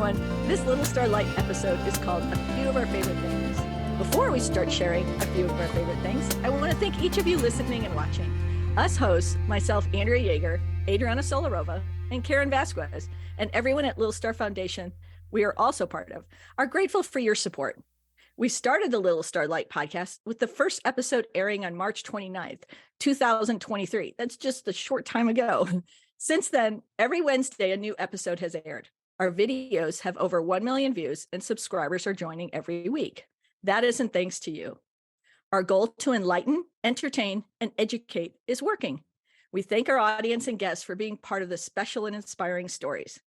everyone. This Little Star Light episode is called A Few of Our Favorite Things. Before we start sharing a few of our favorite things, I want to thank each of you listening and watching. Us hosts, myself, Andrea Jaeger, Adriana Solarova, and Karen Vasquez, and everyone at Little Star Foundation we are also part of, are grateful for your support. We started the Little Star Light podcast with the first episode airing on March 29th, 2023. That's just a short time ago. Since then, every Wednesday, a new episode has aired. Our videos have over 1 million views and subscribers are joining every week. That isn't thanks to you. Our goal to enlighten, entertain, and educate is working. We thank our audience and guests for being part of the special and inspiring stories.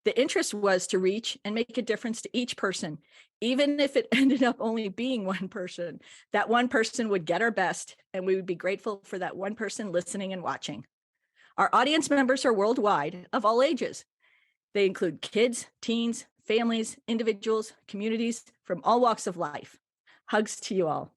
The interest was to reach and make a difference to each person, even if it ended up only being one person. That one person would get our best, and we would be grateful for that one person listening and watching. Our audience members are worldwide, of all ages. They include kids, teens, families, individuals, communities from all walks of life. Hugs to you all.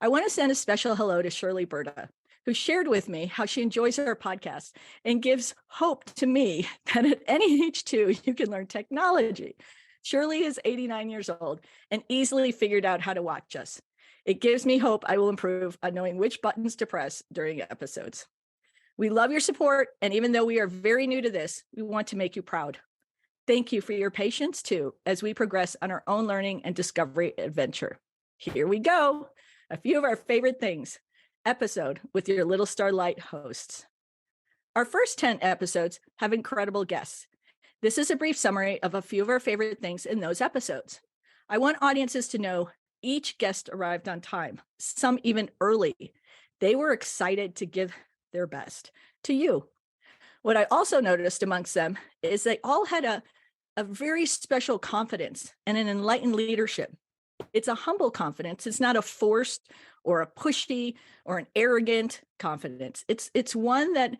I want to send a special hello to Shirley Berta, who shared with me how she enjoys our podcast and gives hope to me that at any age too, you can learn technology. Shirley is 89 years old and easily figured out how to watch us. It gives me hope I will improve on knowing which buttons to press during episodes. We love your support, and even though we are very new to this, we want to make you proud. Thank you for your patience too, as we progress on our own learning and discovery adventure. Here we go. A few of our favorite things. Episode with your Little Star Light hosts. Our first 10 episodes have incredible guests. This is a brief summary of a few of our favorite things in those episodes. I want audiences to know each guest arrived on time, some even early. They were excited to give their best to you. What I also noticed amongst them is they all had a very special confidence and an enlightened leadership. It's a humble confidence. It's not a forced or a pushy or an arrogant confidence. It's one that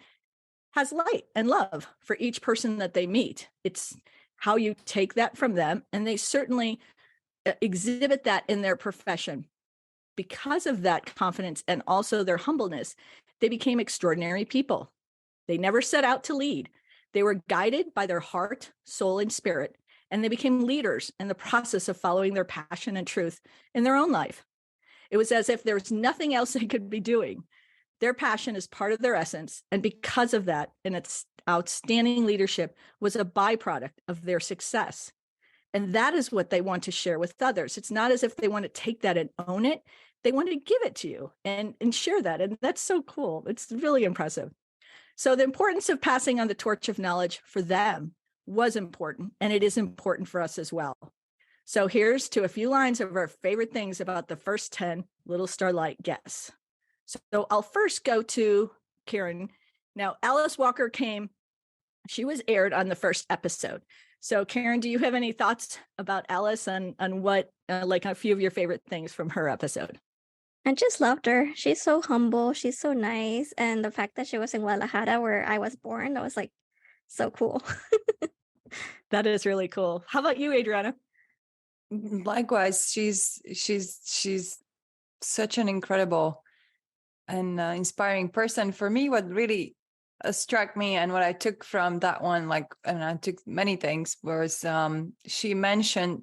has light and love for each person that they meet. It's how you take that from them, and they certainly exhibit that in their profession. Because of that confidence and also their humbleness, they became extraordinary people. They never set out to lead. They were guided by their heart, soul, and spirit, and they became leaders in the process of following their passion and truth in their own life. It was as if there was nothing else they could be doing. Their passion is part of their essence, and because of that, and its outstanding leadership was a byproduct of their success. And that is what they want to share with others. It's not as if they want to take that and own it. They want to give it to you and share that. And that's so cool. It's really impressive. So the importance of passing on the torch of knowledge for them was important, and it is important for us as well. So here's to a few lines of our favorite things about the first 10 Little Star Light guests. So I'll first go to Karen. Now, Alice Walker she was aired on the first episode. So Karen, do you have any thoughts about Alice on what, like a few of your favorite things from her episode? I just loved her. She's so humble. She's so nice. And the fact that she was in Guadalajara where I was born, that was like so cool. That is really cool. How about you, Adriana? Likewise, she's such an incredible and inspiring person. For me, what really struck me and what I took from that one, and I took many things, was she mentioned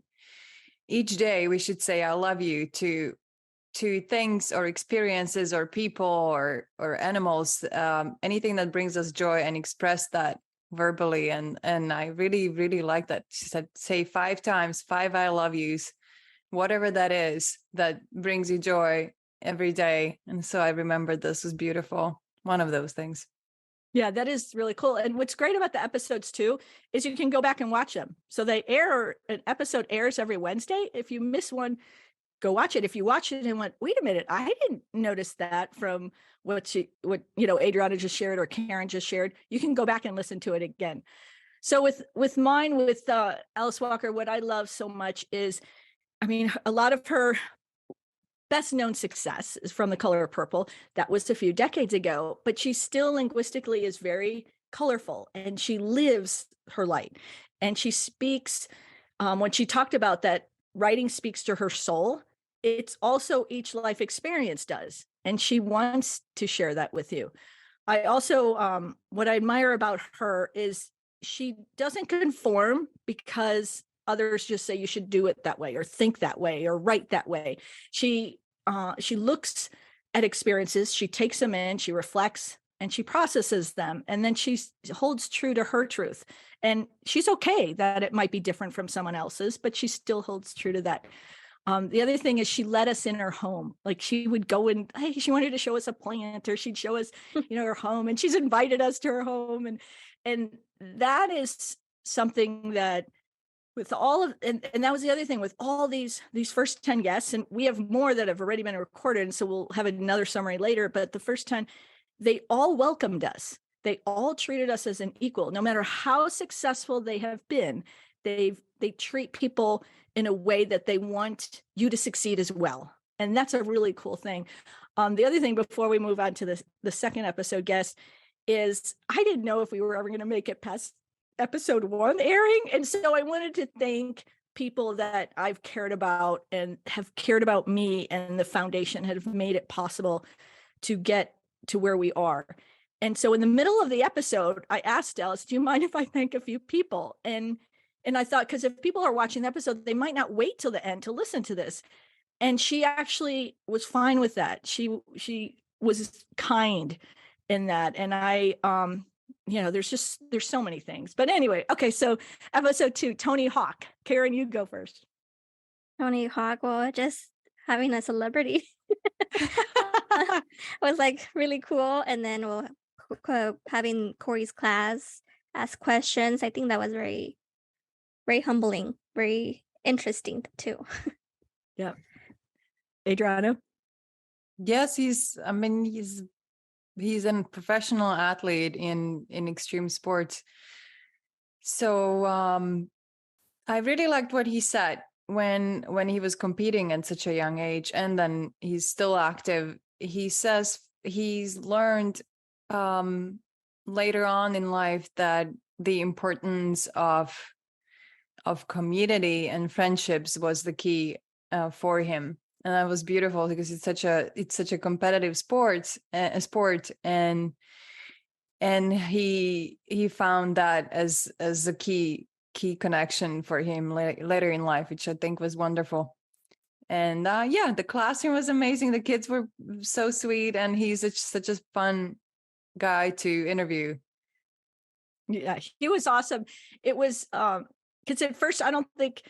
each day we should say I love you to things or experiences or people or animals, anything that brings us joy, and express that verbally. And I really, really like that. She said, say 5 times, 5 I love yous, whatever that is that brings you joy every day. And so I remembered this was beautiful. One of those things. Yeah, that is really cool. And what's great about the episodes too, is you can go back and watch them. So an episode airs every Wednesday. If you miss one, go watch it. If you watch it and went, wait a minute, I didn't notice that from what Adriana just shared or Karen just shared, you can go back and listen to it again. So with Alice Walker, what I love so much is, a lot of her best known success is from The Color of Purple. That was a few decades ago, but she still linguistically is very colorful, and she lives her light. And she speaks, when she talked about that writing speaks to her soul, it's also each life experience does. And she wants to share that with you. I also, what I admire about her is she doesn't conform because others just say you should do it that way or think that way or write that way. She looks at experiences, she takes them in, she reflects, and she processes them, and then she holds true to her truth. And she's okay that it might be different from someone else's, but she still holds true to that. The other thing is she let us in her home. Like she would go and, hey, she wanted to show us a plant, or she'd show us, her home, and she's invited us to her home. And that is something that with all of, and that was the other thing with all these first 10 guests, and we have more that have already been recorded. And so we'll have another summary later, but the first 10, they all welcomed us. They all treated us as an equal, no matter how successful they have been. They treat people in a way that they want you to succeed as well. And that's a really cool thing. The other thing before we move on to the second episode guest is I didn't know if we were ever going to make it past episode 1 airing. And so I wanted to thank people that I've cared about and have cared about me, and the foundation have made it possible to get to where we are. And so in the middle of the episode, I asked Alice, do you mind if I thank a few people? And I thought, because if people are watching the episode, they might not wait till the end to listen to this. And she actually was fine with that. She was kind in that. And I, there's so many things. But anyway, okay, so episode 2, Tony Hawk. Karen, you go first. Tony Hawk, well, just having a celebrity was like really cool. And then having Corey's class ask questions, I think that was very, very humbling, very interesting too. Yeah. Adriana? Yes, he's a professional athlete in extreme sports. So I really liked what he said when he was competing at such a young age, and then he's still active. He says he's learned later on in life that the importance of community and friendships was the key for him. And that was beautiful because it's such a competitive sport, and he found that as a key connection for him later in life, which I think was wonderful. And the classroom was amazing. The kids were so sweet, and he's such a fun guy to interview. Yeah, he was awesome. It was because at first I don't think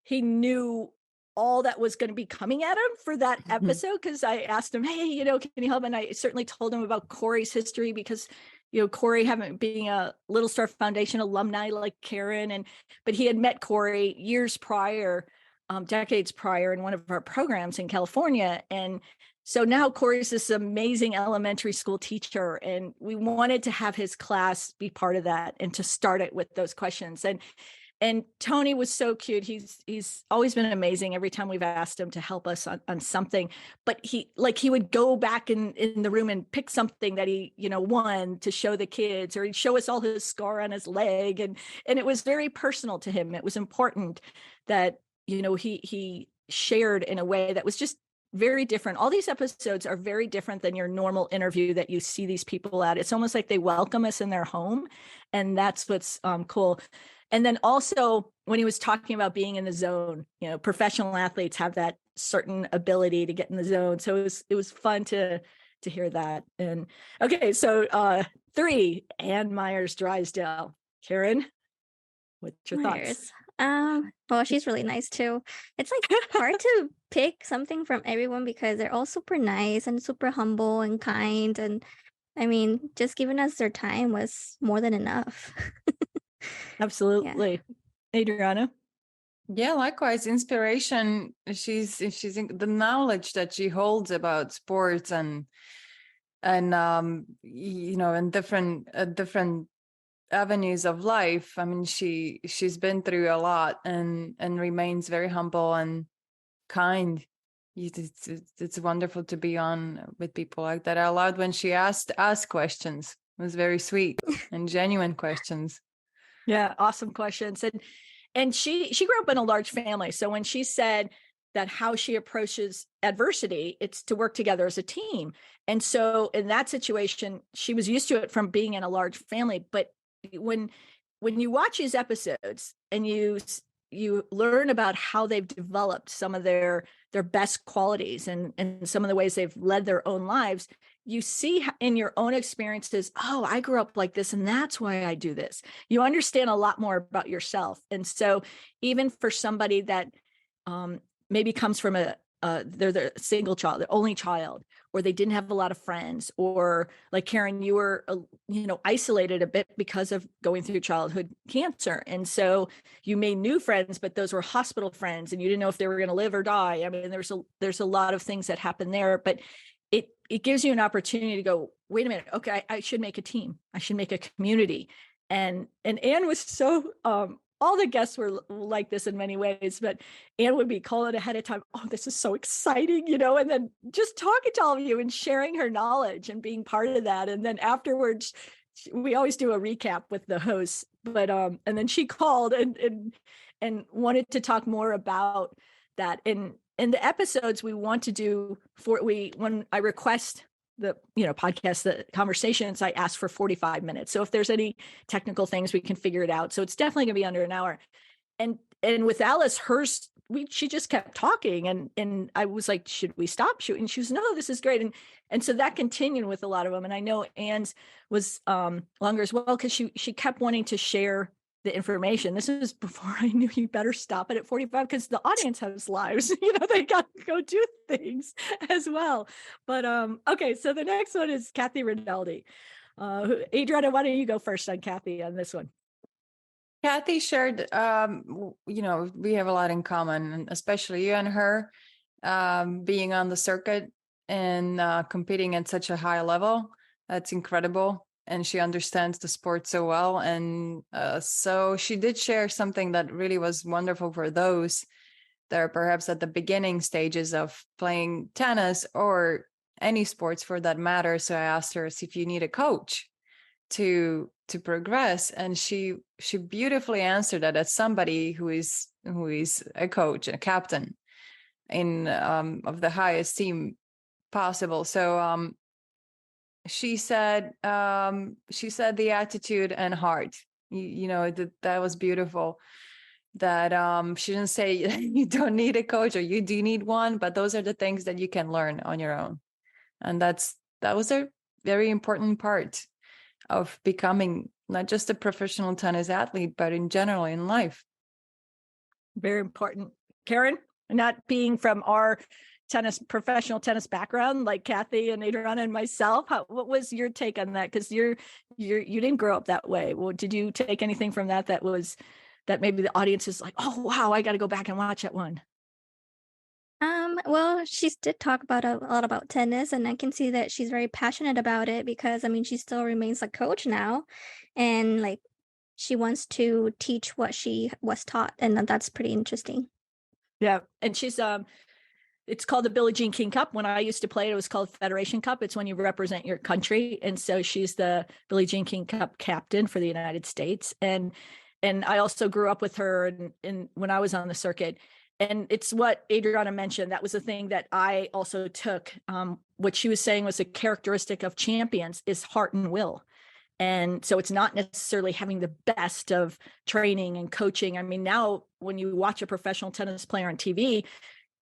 he knew all that was going to be coming at him for that episode, because I asked him, hey, can you help? And I certainly told him about Corey's history, because Corey being a Little Star Foundation alumni like Karen, but he had met Corey years prior, decades prior, in one of our programs in California. And so now Corey's this amazing elementary school teacher, and we wanted to have his class be part of that and to start it with those questions. And Tony was so cute. He's always been amazing every time we've asked him to help us on something. But he would go back in the room and pick something that he, won to show the kids, or he'd show us all his scar on his leg. And it was very personal to him. It was important that, he shared in a way that was just very different. All these episodes are very different than your normal interview that you see these people at. It's almost like they welcome us in their home. And that's what's cool. And then also when he was talking about being in the zone, professional athletes have that certain ability to get in the zone. So it was fun to hear that. And okay, so 3, Ann Myers Drysdale. Karen, what's your thoughts? Well, she's really nice too. It's like hard to pick something from everyone because they're all super nice and super humble and kind. And I mean, just giving us their time was more than enough. Absolutely. Yeah. Adriana? Yeah, likewise. Inspiration. She's the knowledge that she holds about sports and different avenues of life. I mean, she's been through a lot and remains very humble and kind. It's wonderful to be on with people like that. I loved when she asked questions. It was very sweet and genuine questions. Yeah, awesome questions. And she grew up in a large family. So when she said that how she approaches adversity, it's to work together as a team. And so in that situation, she was used to it from being in a large family. But when you watch these episodes and you you learn about how they've developed some of their best qualities and some of the ways they've led their own lives. You see in your own experiences, oh, I grew up like this, and that's why I do this. You understand a lot more about yourself. And so even for somebody that maybe comes from they're the single child, the only child, or they didn't have a lot of friends, or like Karen, you were, isolated a bit because of going through childhood cancer. And so you made new friends, but those were hospital friends, and you didn't know if they were going to live or die. I mean, there's a lot of things that happen there, but it gives you an opportunity to go, wait a minute, okay, I should make a team. I should make a community. And Anne was so, all the guests were like this in many ways, but Anne would be calling ahead of time, oh, this is so exciting, and then just talking to all of you and sharing her knowledge and being part of that. And then afterwards, we always do a recap with the hosts, but and then she called and wanted to talk more about that. In the episodes we want to do when I request the podcast, the conversations, I ask for 45 minutes. So if there's any technical things, we can figure it out. So it's definitely gonna be under an hour. And with Alice, she just kept talking, and I was like, should we stop shooting? She was, no, this is great. And so that continued with a lot of them. And I know Anne's was longer as well, because she kept wanting to share the information. This is before I knew you better stop it at 45, because the audience has lives. They got to go do things as well. But okay, so the next one is Kathy Rinaldi. Adriana, why don't you go first on Kathy on this one? Kathy shared, we have a lot in common, and especially you and her being on the circuit and competing at such a high level. That's incredible. And she understands the sport so well. And so she did share something that really was wonderful for those that are perhaps at the beginning stages of playing tennis or any sports for that matter. So I asked her if you need a coach to progress, and she beautifully answered that as somebody who is a coach, a captain in of the highest team possible. So she said the attitude and heart, that was beautiful. That she didn't say you don't need a coach or you do need one, but those are the things that you can learn on your own. And that was a very important part of becoming not just a professional tennis athlete, but in general in life. Very important. Karen, not being from our professional tennis background like Kathy and Adriana and myself, what was your take on that? Because you didn't grow up that way. Well, did you take anything from that maybe the audience is like, oh wow, I got to go back and watch that one? Well, she did talk about a lot about tennis, and I can see that she's very passionate about it, because she still remains a coach now, and like she wants to teach what she was taught, and that's pretty interesting. Yeah, and she's it's called the Billie Jean King Cup. When I used to play it was called Federation Cup. It's when you represent your country, and so she's the Billie Jean King Cup captain for the United States. And I also grew up with her and when I was on the circuit. And it's what Adriana mentioned. That was the thing that I also took. What she was saying was a characteristic of champions is heart and will. And so it's not necessarily having the best of training and coaching. I mean, now when you watch a professional tennis player on TV,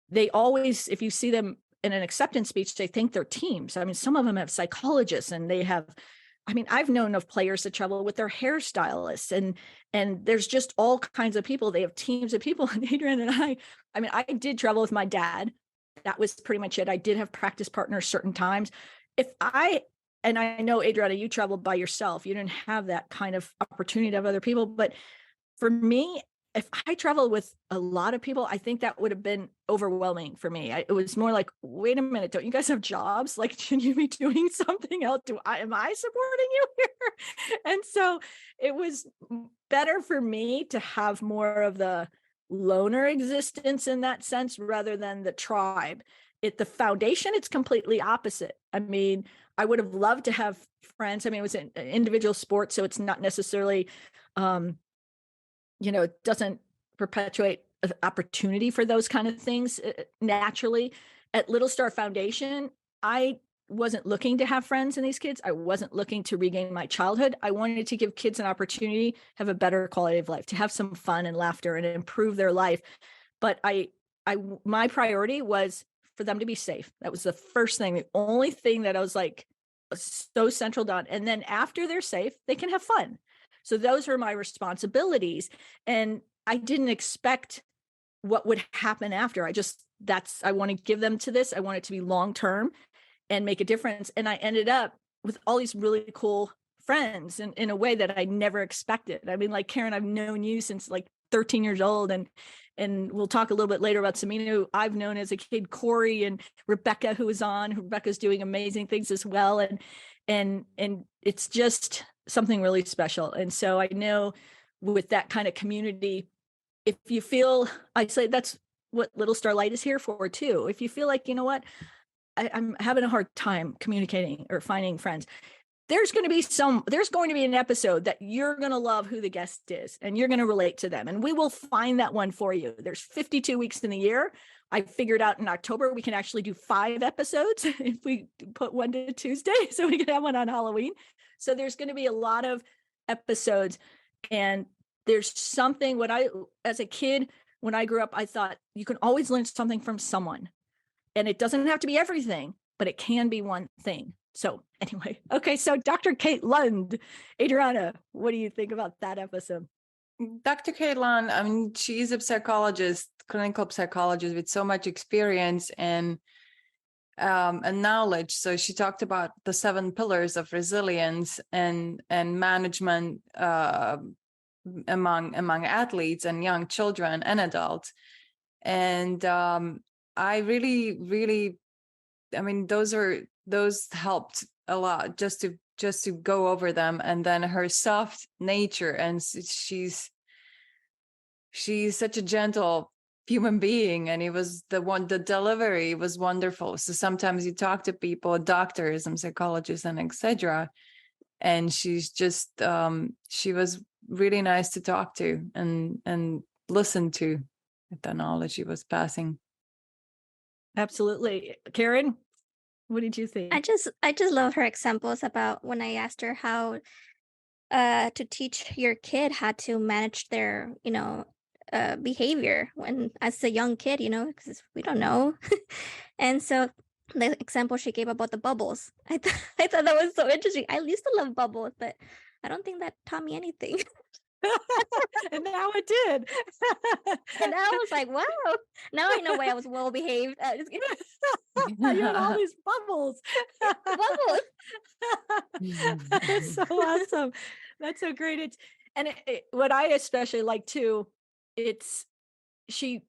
they always, if you see them in an acceptance speech, they think they're teams. I mean, some of them have psychologists, and they have, I've known of players that travel with their hairstylists, and there's just all kinds of people. They have teams of people. And Adrian and I did travel with my dad. That was pretty much it. I did have practice partners certain times. And I know, Adriana, you traveled by yourself. You didn't have that kind of opportunity to have other people. But for me, if I traveled with a lot of people, I think that would have been overwhelming for me. It was more like, wait a minute, don't you guys have jobs? Like, should you be doing something else? Am I supporting you here? And so it was better for me to have more of the loner existence in that sense, rather than the tribe. The foundation, it's completely opposite. I would have loved to have friends. It was an individual sport, so it's not necessarily, it doesn't perpetuate an opportunity for those kind of things naturally. At Little Star Foundation, I wasn't looking to have friends in these kids. I wasn't looking to regain my childhood. I wanted to give kids an opportunity to have a better quality of life, to have some fun and laughter and improve their life. But my priority was for them to be safe. That was the first thing, the only thing that I was like so central on. And then after they're safe, they can have fun. So those were my responsibilities. And I didn't expect what would happen after. I want to give them to this. I want it to be long-term and make a difference. And I ended up with all these really cool friends in a way that I never expected. I mean, like Karen, I've known you since like 13 years old, and we'll talk a little bit later about Samina, who I've known as a kid, Corey and Rebecca, who is on. Rebecca's doing amazing things as well. And it's just something really special. And so I know with that kind of community, if you feel isolated, that's what Little Starlight is here for too. If you feel like, you know what, I'm having a hard time communicating or finding friends, there's going to be an episode that you're going to love who the guest is, and you're going to relate to them. And we will find that one for you. There's 52 weeks in the year. I figured out in October, we can actually do 5 episodes if we put one to Tuesday, so we can have one on Halloween. So there's going to be a lot of episodes. And there's something, as a kid, when I grew up, I thought you can always learn something from someone. And it doesn't have to be everything, but it can be one thing. So anyway, okay. So Dr. Kate Lund, Adriana, what do you think about that episode? Dr. Kate Lund, I mean, she's a psychologist, clinical psychologist with so much experience and knowledge. So she talked about the 7 pillars of resilience and management among athletes and young children and adults. And I really, I mean, those helped a lot just to go over them. And then her soft nature, and she's such a gentle human being, and the delivery was wonderful. So sometimes you talk to people, doctors and psychologists and etc., and she's just she was really nice to talk to and listen to the knowledge she was passing. Absolutely. Karen, what did you think? I just love her examples about when I asked her how to teach your kid how to manage their, behavior when as a young kid, because we don't know. And so the example she gave about the bubbles, I thought that was so interesting. I used to love bubbles, but I don't think that taught me anything. And now it did. And I was like, wow, now I know why I was well behaved. You had all these bubbles. That's so awesome. That's so great. What I especially like too, she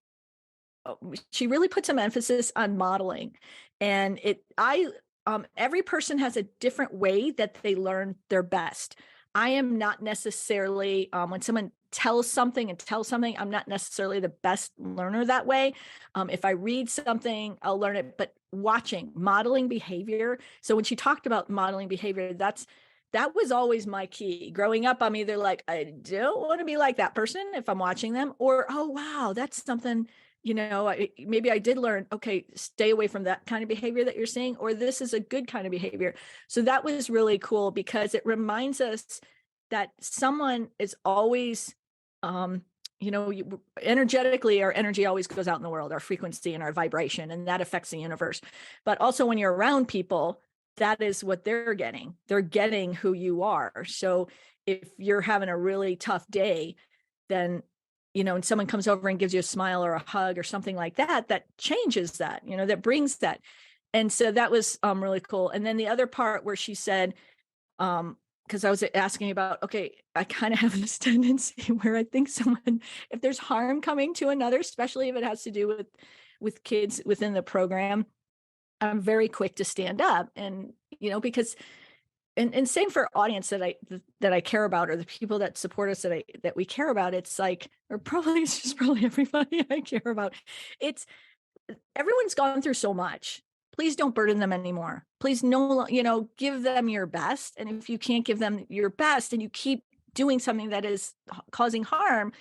really put some emphasis on modeling, and every person has a different way that they learn their best. I am not necessarily, when someone tells something, I'm not necessarily the best learner that way. If I read something, I'll learn it, but modeling behavior. So when she talked about modeling behavior, that was always my key. Growing up, I'm either like, I don't want to be like that person if I'm watching them, or, oh, wow, that's something, maybe I did learn, okay, stay away from that kind of behavior that you're seeing, or this is a good kind of behavior. So that was really cool because it reminds us that someone is always, energetically, our energy always goes out in the world, our frequency and our vibration, and that affects the universe. But also when you're around people, that is what they're getting. They're getting who you are. So if you're having a really tough day, then and someone comes over and gives you a smile or a hug or something like that, that changes that, that brings that. And so that was really cool. And then the other part where she said, because I was asking about, okay, I kind of have this tendency where I think if there's harm coming to another, especially if it has to do with kids within the program, I'm very quick to stand up. And, because and same for audience that I care about, or the people that support us that we care about. It's like, it's just probably everybody I care about. Everyone's gone through so much. Please don't burden them anymore. Please give them your best. And if you can't give them your best and you keep doing something that is causing harm,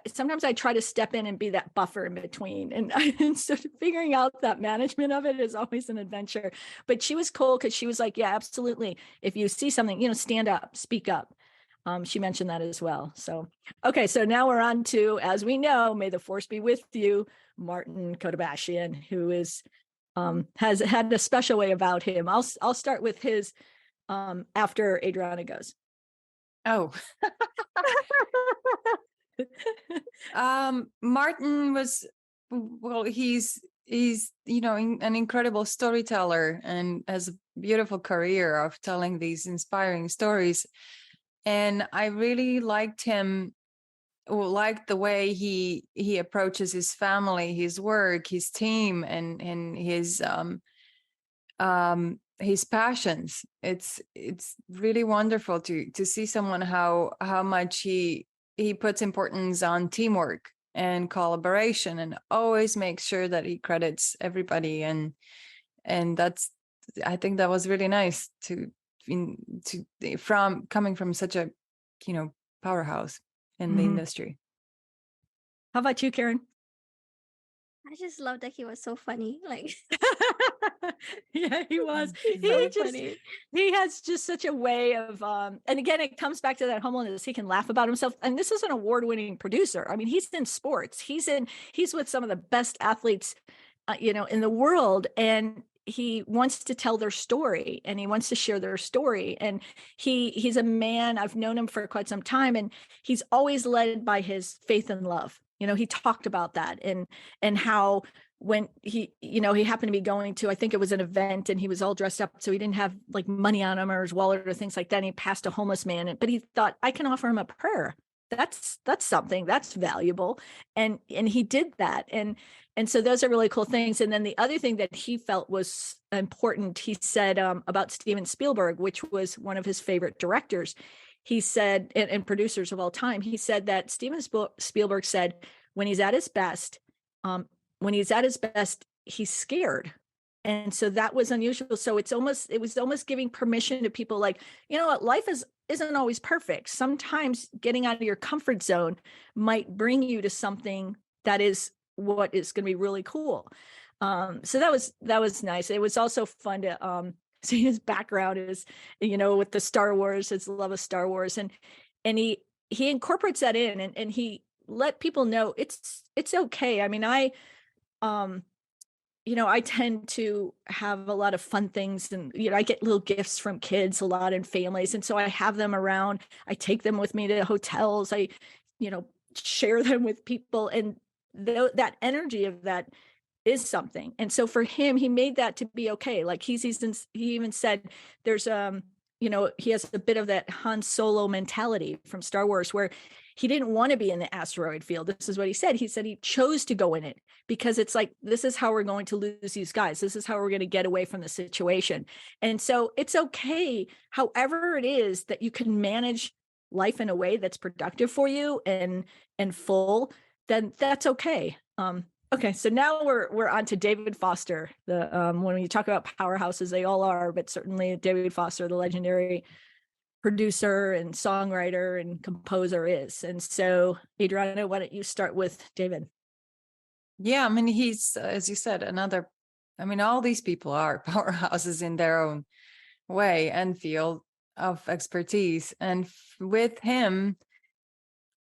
sometimes I try to step in and be that buffer in between. And so figuring out that management of it is always an adventure. But she was cool because she was like, yeah, absolutely. If you see something, stand up, speak up. She mentioned that as well. So, okay. So now we're on to, as we know, may the force be with you, Martin Kodabashian, who has had a special way about him. I'll start with his after Adriana goes. Oh. Martin was, well, he's an incredible storyteller and has a beautiful career of telling these inspiring stories. And I really liked him, or liked the way he approaches his family, his work, his team, and his passions. It's really wonderful to see someone how much he puts importance on teamwork and collaboration, and always makes sure that he credits everybody, and that's, I think that was really nice from coming from such a powerhouse in the industry. How about you, Karen? I just love that he was so funny. Like, yeah, he was. so funny. He has just such a way of, and again, it comes back to that humbleness. He can laugh about himself. And this is an award-winning producer. I mean, he's in sports. He's with some of the best athletes, in the world. And he wants to tell their story, and he wants to share their story. And he's a man, I've known him for quite some time, and he's always led by his faith and love. He talked about that, and how when he happened to be going to, I think it was an event, and he was all dressed up, so he didn't have like money on him or his wallet or things like that. And he passed a homeless man, but he thought, I can offer him a prayer. That's something that's valuable. And he did that. And so those are really cool things. And then the other thing that he felt was important, he said about Steven Spielberg, which was one of his favorite directors. He said, and producers of all time, he said that Steven Spielberg said, when he's at his best, he's scared. And so that was unusual. So it was almost giving permission to people, like, what, life isn't always perfect. Sometimes getting out of your comfort zone might bring you to something that is what is going to be really cool. So that was nice. It was also fun to see his background is, with the Star Wars, his love of Star Wars, and he incorporates that in, and he let people know it's okay. I mean, I tend to have a lot of fun things, and I get little gifts from kids a lot, and families, and so I have them around. I take them with me to hotels. I share them with people, and that energy of that is something. And so for him, he made that to be okay. Like he even said there's he has a bit of that Han Solo mentality from Star Wars, where he didn't want to be in the asteroid field. This is what he said. He said he chose to go in it because it's like, this is how we're going to lose these guys. This is how we're going to get away from the situation. And so it's okay, however it is that you can manage life in a way that's productive for you and full, then that's okay. Okay, so now we're on to David Foster. When we talk about powerhouses, they all are, but certainly David Foster, the legendary producer and songwriter and composer, is. And so, Adriana, why don't you start with David? Yeah, I mean, he's, as you said, all these people are powerhouses in their own way and field of expertise. And with him,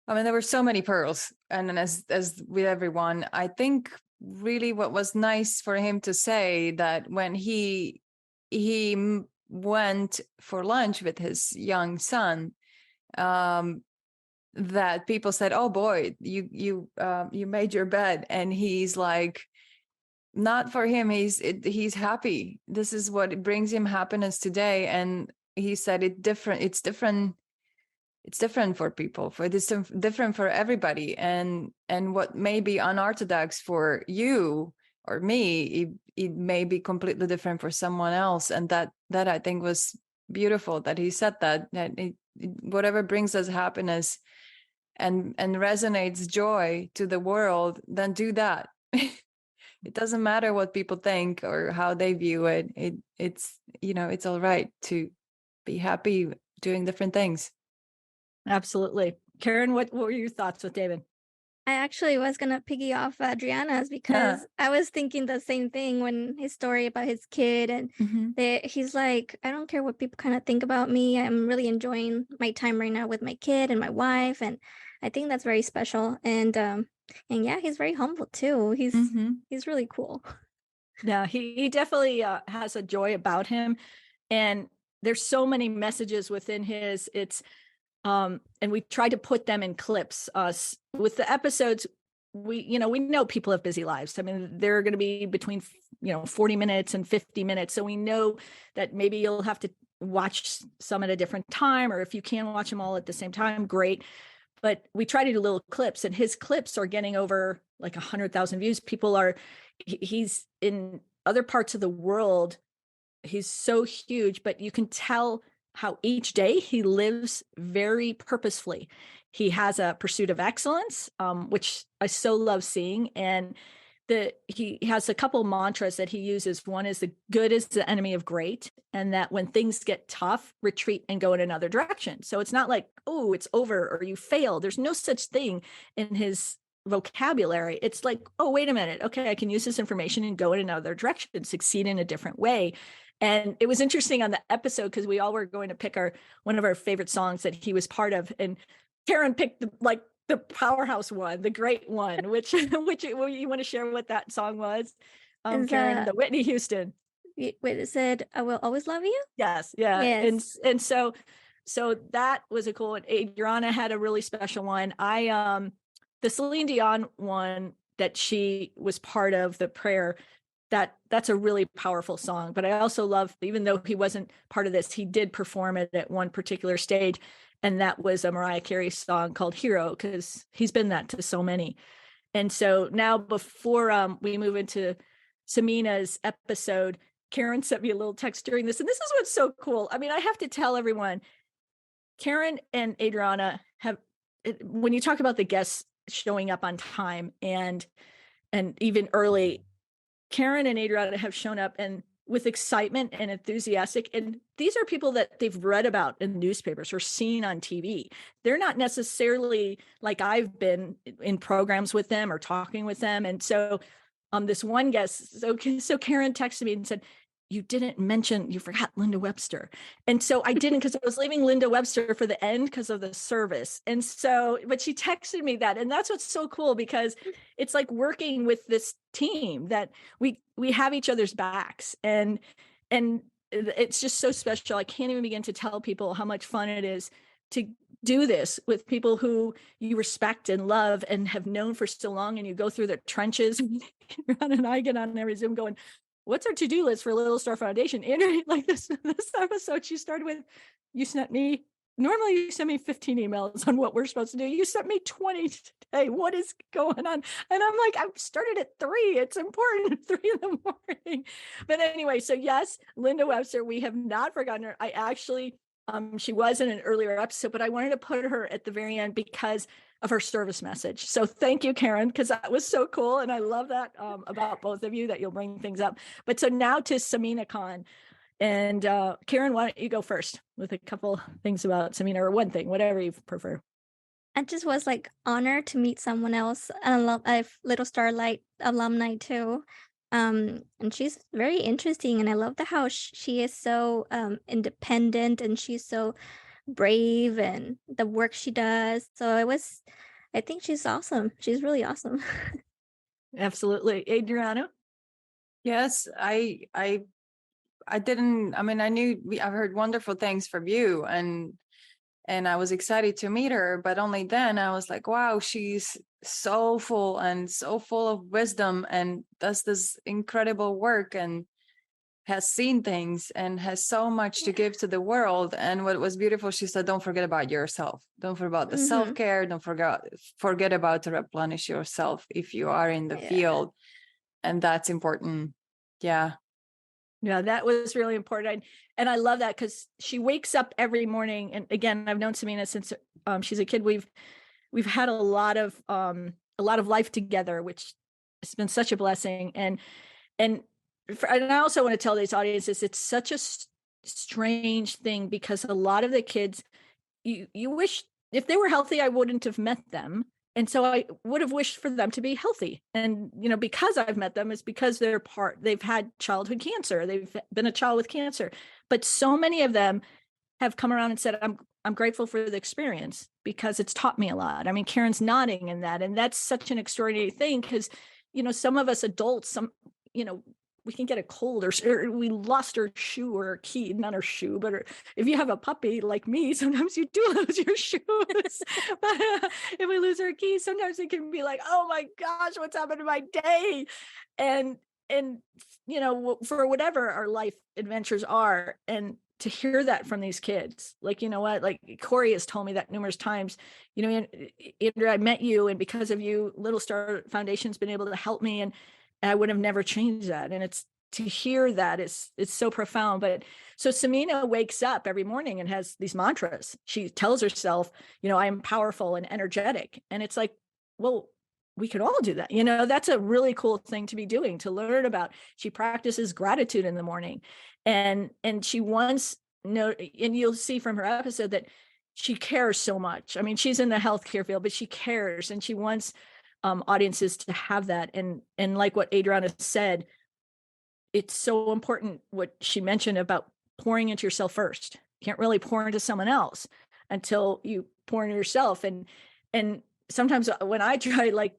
I mean, there were so many pearls. And then as with everyone, I think really what was nice for him to say, that when he went for lunch with his young son, that people said, "Oh boy, you made your bed," and he's like, not for him. He's happy. This is what brings him happiness today. And he said it's different for people, it's different for everybody, and what may be unorthodox for you or me, it may be completely different for someone else. And that I think was beautiful, that he said that whatever brings us happiness and resonates joy to the world, then do that. It doesn't matter what people think or how they view it. It's all right to be happy doing different things. Absolutely. Karen, what were your thoughts with David? I actually was gonna piggy off Adriana's because I was thinking the same thing when his story about his kid and he's like, I don't care what people kind of think about me. I'm really enjoying my time right now with my kid and my wife, and I think that's very special. And yeah, he's very humble too. He's really cool. Yeah, he definitely has a joy about him, and there's so many messages within his. It's and we try to put them in clips. With the episodes, we know people have busy lives. I mean, they're going to be between 40 minutes and 50 minutes, so we know that maybe you'll have to watch some at a different time, or if you can watch them all at the same time, great. But we try to do little clips, and his clips are getting over like 100,000 views. He's in other parts of the world. He's so huge, but you can tell how each day he lives very purposefully. He has a pursuit of excellence, which I so love seeing. And he has a couple mantras that he uses. One is the good is the enemy of great, and that when things get tough, retreat and go in another direction. So it's not like, oh, it's over or you failed. There's no such thing in his vocabulary. It's like, oh, wait a minute. Okay, I can use this information and go in another direction, succeed in a different way. And it was interesting on the episode because we all were going to pick one of our favorite songs that he was part of, and Karen picked the powerhouse one, the great one, which you want to share what that song was? Karen, the Whitney Houston. Wait, it said, I will always love you? Yes. Yeah. Yes. And so that was a cool one. Adriana had a really special one. The Celine Dion one that she was part of, the prayer, that's a really powerful song. But I also love, even though he wasn't part of this, he did perform it at one particular stage. And that was a Mariah Carey song called Hero, because he's been that to so many. And so now, before we move into Samina's episode, Karen sent me a little text during this. And this is what's so cool. I mean, I have to tell everyone, Karen and Adriana when you talk about the guests showing up on time and even early, Karen and Adriana have shown up and with excitement and enthusiastic. And these are people that they've read about in newspapers or seen on TV. They're not necessarily like I've been in programs with them or talking with them. And so this one guest, so Karen texted me and said, you didn't mention, you forgot Linda Webster. And so I didn't, because I was leaving Linda Webster for the end because of the service. And so, but she texted me that. And that's what's so cool, because it's like working with this team that we have each other's backs. And it's just so special. I can't even begin to tell people how much fun it is to do this with people who you respect and love and have known for so long. And you go through the trenches. Ron and I get on every Zoom going, what's our to-do list for Little Star Foundation? Andrea, like this episode, she started with, normally you send me 15 emails on what we're supposed to do. You sent me 20 today. What is going on? And I'm like, I started at 3. It's important at 3 in the morning. But anyway, so yes, Linda Webster, we have not forgotten her. I actually, she was in an earlier episode, but I wanted to put her at the very end because of her service message. So thank you, Karen, because that was so cool. And I love that about both of you, that you'll bring things up. But so now to Samina Khan. And Karen, why don't you go first with a couple things about Samina, or one thing, whatever you prefer. I just was like honored to meet someone else, a Little Starlight alumni too. And she's very interesting, and I love how she is so independent, and she's so brave, and the work she does. So I think she's awesome. She's really awesome. Absolutely. Adriana? Yes, I didn't, I mean, I've heard wonderful things from you, and I was excited to meet her, but only then I was like, wow, she's so full of wisdom, and does this incredible work, and has seen things, and has so much to give to the world. And what was beautiful, she said, don't forget about yourself. Don't forget about the self-care. Don't forget about to replenish yourself if you are in the field. And that's important. Yeah. Yeah, that was really important. And I love that, because she wakes up every morning. And again, I've known Samina since she's a kid. We've had a lot of life together, which has been such a blessing. And I also want to tell these audiences, it's such a strange thing, because a lot of the kids, you wish if they were healthy, I wouldn't have met them. And so I would have wished for them to be healthy. And, because I've met them, it's because they've had childhood cancer. They've been a child with cancer. But so many of them have come around and said, I'm grateful for the experience because it's taught me a lot. I mean, Karen's nodding in that. And that's such an extraordinary thing because, some of us adults, we can get a cold or we lost our shoe or our key, not our shoe, but if you have a puppy like me, sometimes you do lose your shoes. But if we lose our keys, sometimes it can be like, oh my gosh, what's happened to my day? And, for whatever our life adventures are. And to hear that from these kids, like, like Corey has told me that numerous times, Andrea, I met you, and because of you, Little Star Foundation's been able to help me. And I would have never changed that. And it's to hear that it's so profound. But so Samina wakes up every morning and has these mantras. She tells herself, I am powerful and energetic. And it's like, well, we could all do that. That's a really cool thing to be doing, to learn about. She practices gratitude in the morning. And she wants, and you'll see from her episode that she cares so much. I mean, she's in the healthcare field, but she cares, and she wants audiences to have that. And like what Adriana said, it's so important what she mentioned about pouring into yourself first. You can't really pour into someone else until you pour into yourself. And sometimes when I try, like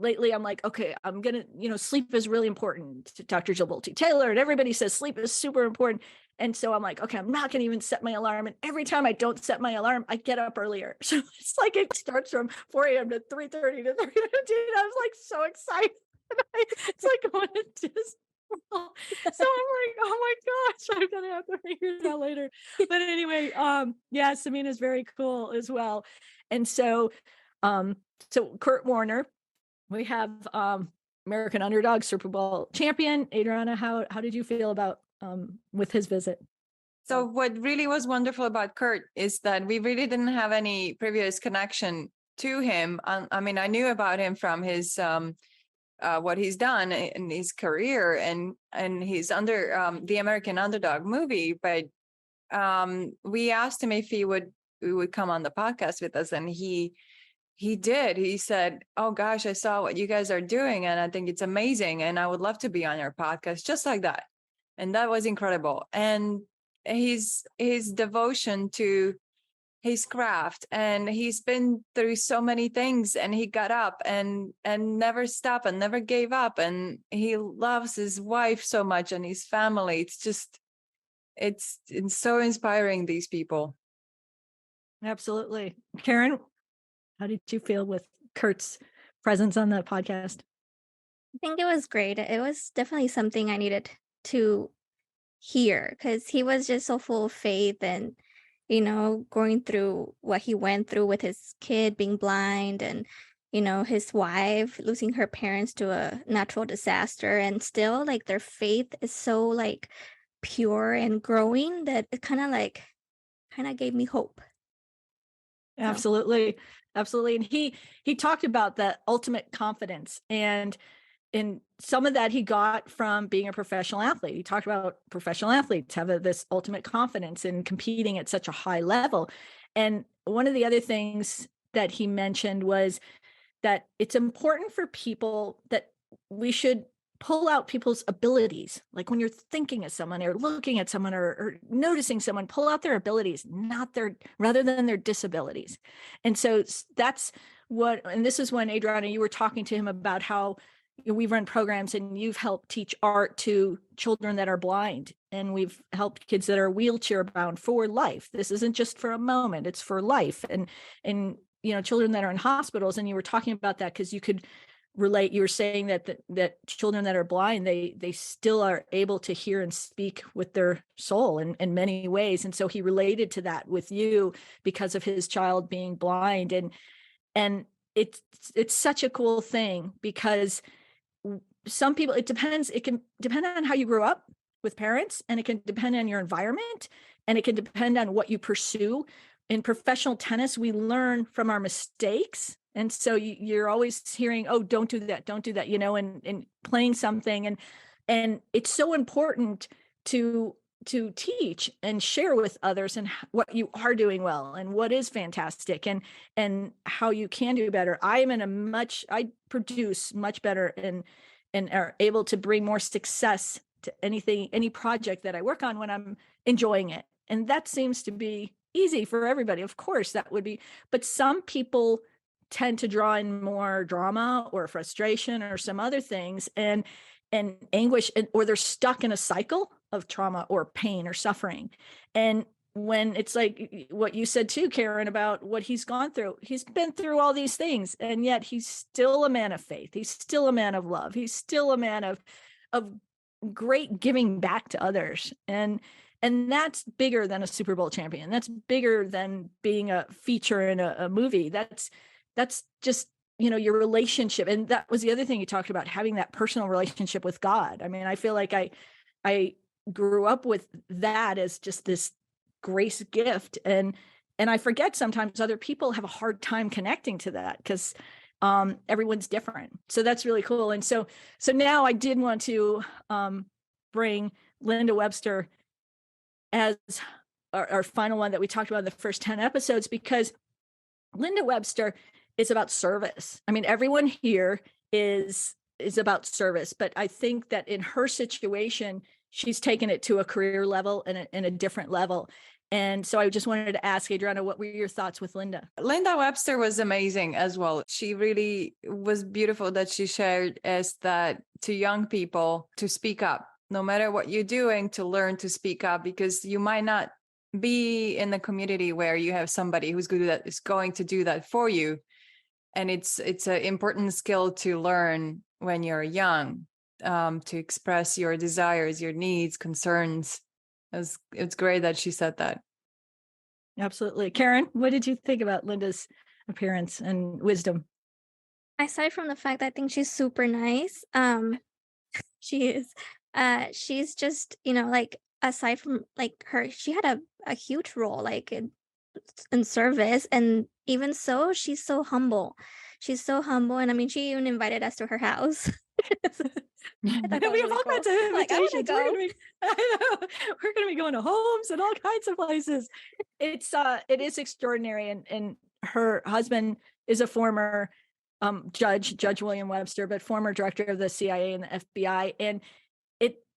lately, I'm like, okay, I'm gonna, sleep is really important to Dr. Jill Bolte Taylor, and everybody says sleep is super important. And so I'm like, okay, I'm not gonna even set my alarm. And every time I don't set my alarm, I get up earlier. So it's like it starts from 4 a.m. to 3:30 to 3:15. I was like so excited. It's like going to just. So I'm like, oh my gosh, I'm gonna have to figure it out later. But anyway, yeah, Samina's very cool as well. And so Kurt Warner, we have American Underdog Super Bowl champion. Adriana, how did you feel about with his visit? So what really was wonderful about Kurt is that we really didn't have any previous connection to him. I mean, I knew about him from his what he's done in his career, and he's under the American Underdog movie. But we asked him if he would come on the podcast with us, and he did. He said, oh gosh, I saw what you guys are doing, and I think it's amazing, and I would love to be on your podcast, just like that. And that was incredible. And his devotion to his craft, and he's been through so many things, and he got up and never stopped and never gave up, and he loves his wife so much and his family. It's so inspiring, these people. Absolutely. Karen, how did you feel with Kurt's presence on the podcast? I think it was great. It was definitely something I needed to hear because he was just so full of faith and, going through what he went through with his kid being blind and, his wife losing her parents to a natural disaster, and still like their faith is so like pure and growing that it kind of gave me hope. Absolutely. Absolutely. And he talked about the ultimate confidence, and some of that he got from being a professional athlete. He talked about professional athletes have this ultimate confidence in competing at such a high level. And one of the other things that he mentioned was that it's important for people that we should pull out people's abilities. Like when you're thinking of someone or looking at someone or noticing someone, pull out their abilities, rather than their disabilities. And so that's and this is when, Adriana, you were talking to him about how we've run programs and you've helped teach art to children that are blind, and we've helped kids that are wheelchair bound for life. This isn't just for a moment, it's for life. And children that are in hospitals, and you were talking about that because you could relate. You were saying that children that are blind, they still are able to hear and speak with their soul in many ways. And so he related to that with you because of his child being blind. And it's such a cool thing because some people, it can depend on how you grew up with parents, and it can depend on your environment, and it can depend on what you pursue. In professional tennis, we learn from our mistakes. And so you're always hearing, oh, don't do that, and playing something. And it's so important to to teach and share with others and what you are doing well and what is fantastic and how you can do better. I produce much better and are able to bring more success to any project that I work on when I'm enjoying it. And that seems to be easy for everybody. Of course, that would be, but some people tend to draw in more drama or frustration or some other things and anguish, or they're stuck in a cycle of trauma or pain or suffering. And when it's like what you said too, Karen, about what he's gone through, he's been through all these things, and yet he's still a man of faith. He's still a man of love. He's still a man of great giving back to others. And that's bigger than a Super Bowl champion. That's bigger than being a feature in a movie. That's just, your relationship. And that was the other thing you talked about, having that personal relationship with God. I mean, I feel like I grew up with that as just this grace gift. And I forget sometimes other people have a hard time connecting to that because everyone's different. So that's really cool. And so now I did want to bring Linda Webster as our final one that we talked about in the first 10 episodes, because Linda Webster is about service. I mean, everyone here is about service, but I think that in her situation, she's taken it to a career level and in a different level. And so I just wanted to ask, Adriana, what were your thoughts with Linda? Linda Webster was amazing as well. She really was beautiful that she shared as that to young people to speak up, no matter what you're doing, to learn to speak up, because you might not be in the community where you have somebody who's good at is going to do that for you. And it's an important skill to learn when you're young, to express your desires, your needs, concerns. It's great that she said that. Absolutely. Karen, what did you think about Linda's appearance and wisdom? Aside from the fact that I think she's super nice, she is. She's just, like, aside from like her, she had a huge role like in service, and even so, she's so humble. She's so humble, and I mean, she even invited us to her house. We have all kinds of invitations. We're going to be going to homes and all kinds of places. It is extraordinary, and her husband is a former Judge William Webster, but former director of the CIA and the FBI, and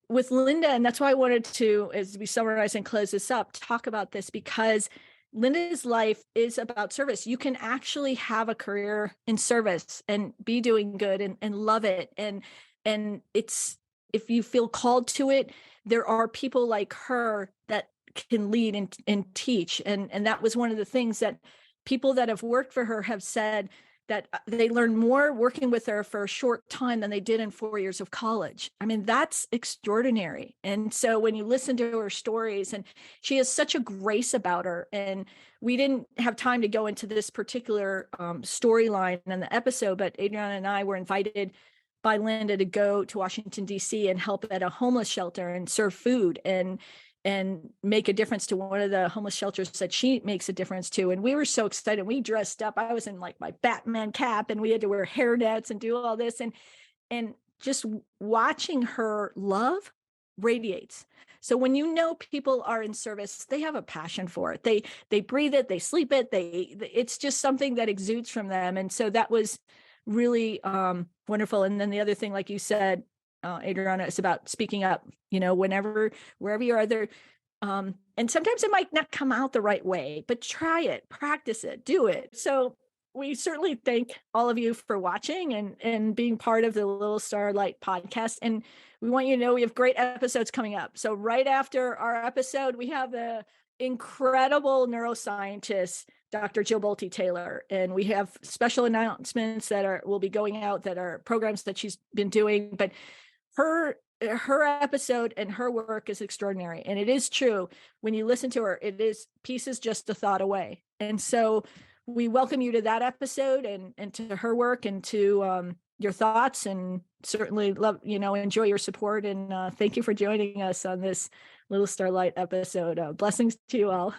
with Linda, and that's why I wanted to, as we summarize and close this up, talk about this, because Linda's life is about service. You can actually have a career in service and be doing good and love it. And it's, if you feel called to it, there are people like her that can lead and teach. And that was one of the things that people that have worked for her have said, that they learned more working with her for a short time than they did in 4 years of college. I mean, that's extraordinary. And so when you listen to her stories, and she has such a grace about her, and we didn't have time to go into this particular storyline in the episode, but Adriana and I were invited by Linda to go to Washington, D.C. and help at a homeless shelter and serve food and make a difference to one of the homeless shelters that she makes a difference to. And we were so excited. We dressed up. I was in like my Batman cap, and we had to wear hairnets and do all this. And just watching her love radiates. So when people are in service, they have a passion for it. They breathe it, they sleep it. It's just something that exudes from them. And so that was really wonderful. And then the other thing, like you said, Adriana, is about speaking up, wherever you are there. And sometimes it might not come out the right way, but try it, practice it, do it. So we certainly thank all of you for watching and being part of the Little Starlight podcast. And we want you to know we have great episodes coming up. So right after our episode, we have the incredible neuroscientist, Dr. Jill Bolte Taylor, and we have special announcements that will be going out, that are programs that she's been doing. But her episode and her work is extraordinary. And it is true. When you listen to her, peace is just a thought away. And so we welcome you to that episode and to her work and to your thoughts, and certainly love, enjoy your support. And thank you for joining us on this Little Starlight episode. Blessings to you all.